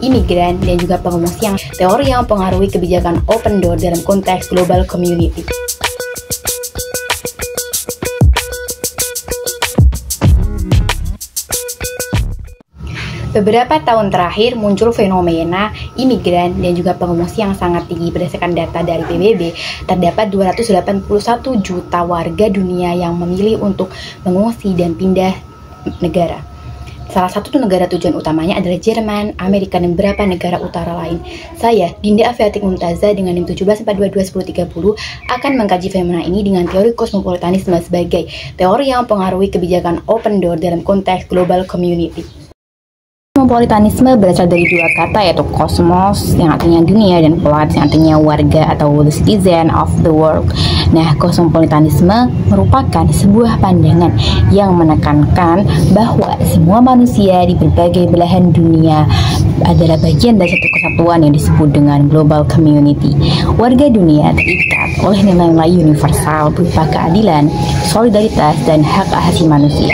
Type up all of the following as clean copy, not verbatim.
imigran, dan juga pengungsi yang teori yang mempengaruhi kebijakan open door dalam konteks global community. Beberapa tahun terakhir muncul fenomena imigran dan juga pengungsi yang sangat tinggi. Berdasarkan data dari PBB, terdapat 281 juta warga dunia yang memilih untuk mengungsi dan pindah negara. Salah satu negara tujuan utamanya adalah Jerman, Amerika, dan beberapa negara utara lain. Saya, Dinda Afiatik Mumtazah dengan NIM 17422130 akan mengkaji fenomena ini dengan teori kosmopolitanisme sebagai teori yang mempengaruhi kebijakan open door dalam konteks global community. Kosmopolitanisme berasal dari dua kata, yaitu kosmos yang artinya dunia dan polis yang artinya warga atau the citizen of the world. Nah, kosmopolitanisme merupakan sebuah pandangan yang menekankan bahwa semua manusia di berbagai belahan dunia adalah bagian dari satu kesatuan yang disebut dengan global community. Warga dunia terikat oleh nilai-nilai universal berupa keadilan, solidaritas, dan hak asasi manusia.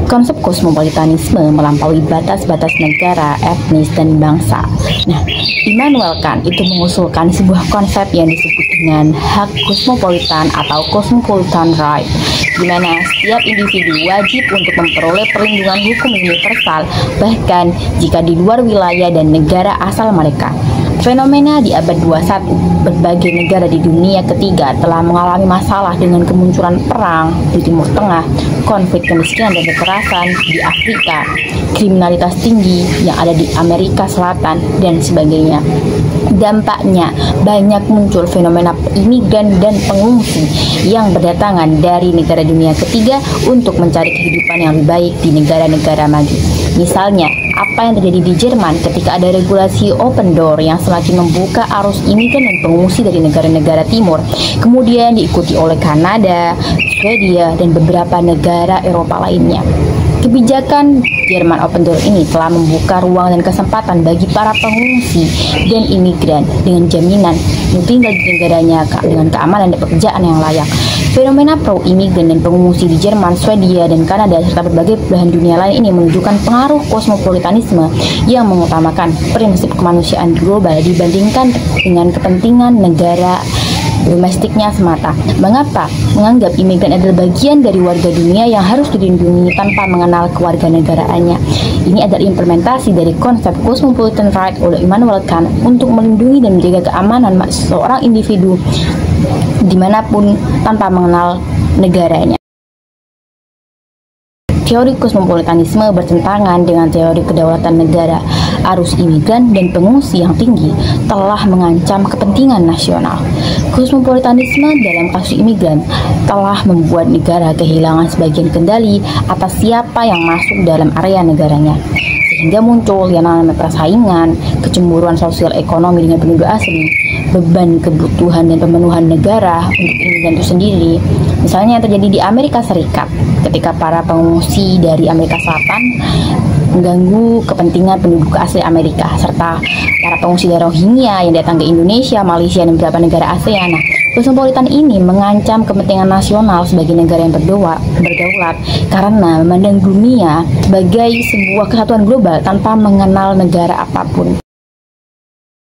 Konsep kosmopolitanisme melampaui batas-batas negara, etnis, dan bangsa. Nah, Immanuel Kant itu mengusulkan sebuah konsep yang disebut dengan hak kosmopolitan atau cosmopolitan right, di mana setiap individu wajib untuk memperoleh perlindungan hukum universal, bahkan jika di luar wilayah dan negara asal mereka. Fenomena di abad 21, berbagai negara di dunia ketiga telah mengalami masalah dengan kemunculan perang di Timur Tengah, konflik kemiskinan dan kekerasan di Afrika, kriminalitas tinggi yang ada di Amerika Selatan, dan sebagainya. Dampaknya, banyak muncul fenomena imigran dan pengungsi yang berdatangan dari negara dunia ketiga untuk mencari kehidupan yang lebih baik di negara-negara maju. Misalnya, apa yang terjadi di Jerman ketika ada regulasi open door yang semakin membuka arus imigran dan pengungsi dari negara-negara timur, kemudian diikuti oleh Kanada, Swedia, dan beberapa negara Eropa lainnya. Kebijakan Jerman Open Door ini telah membuka ruang dan kesempatan bagi para pengungsi dan imigran dengan jaminan untuk tinggal di negaranya dengan keamanan dan pekerjaan yang layak. Fenomena pro-imigran dan pengungsi di Jerman, Swedia, dan Kanada serta berbagai belahan dunia lain ini menunjukkan pengaruh kosmopolitanisme yang mengutamakan prinsip kemanusiaan global dibandingkan dengan kepentingan negara domestiknya semata. Mengapa menganggap imigran adalah bagian dari warga dunia yang harus dilindungi tanpa mengenal kewarganegaraannya? Ini adalah implementasi dari konsep cosmopolitan right oleh Immanuel Kant untuk melindungi dan menjaga keamanan seorang individu dimanapun tanpa mengenal negaranya. Teori kosmopolitanisme bertentangan dengan teori kedaulatan negara. Arus imigran dan pengungsi yang tinggi telah mengancam kepentingan nasional. Kosmopolitanisme dalam kasus imigran telah membuat negara kehilangan sebagian kendali atas siapa yang masuk dalam area negaranya, sehingga muncul yang namanya persaingan, kecemburuan sosial ekonomi dengan penduduk asing, beban kebutuhan dan pemenuhan negara untuk imigran itu sendiri. Misalnya yang terjadi di Amerika Serikat ketika para pengungsi dari Amerika Selatan mengganggu kepentingan penduduk asli Amerika, serta para pengungsi dari Rohingya yang datang ke Indonesia, Malaysia, dan beberapa negara ASEAN. Nah, kosmopolitan ini mengancam kepentingan nasional sebagai negara yang berdaulat karena memandang dunia sebagai sebuah kesatuan global tanpa mengenal negara apapun.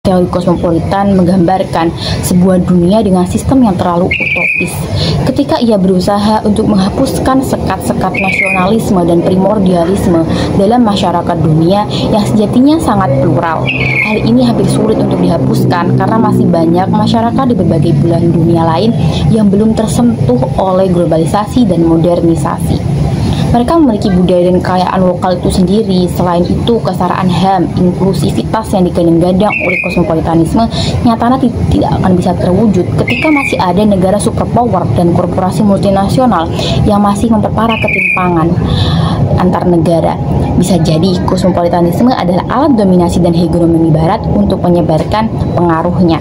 Teori kosmopolitan menggambarkan sebuah dunia dengan sistem yang terlalu utopis. Ketika ia berusaha untuk menghapuskan sekat-sekat nasionalisme dan primordialisme dalam masyarakat dunia yang sejatinya sangat plural. Hal ini hampir sulit untuk dihapuskan karena masih banyak masyarakat di berbagai belahan dunia lain yang belum tersentuh oleh globalisasi dan modernisasi. Mereka memiliki budaya dan kekayaan lokal itu sendiri. Selain itu, kesetaraan HAM, inklusivitas yang digadang-gadang oleh kosmopolitanisme nyatanya tidak akan bisa terwujud ketika masih ada negara superpower dan korporasi multinasional yang masih memperparah ketimpangan antar negara. Bisa jadi kosmopolitanisme adalah alat dominasi dan hegemoni barat untuk menyebarkan pengaruhnya.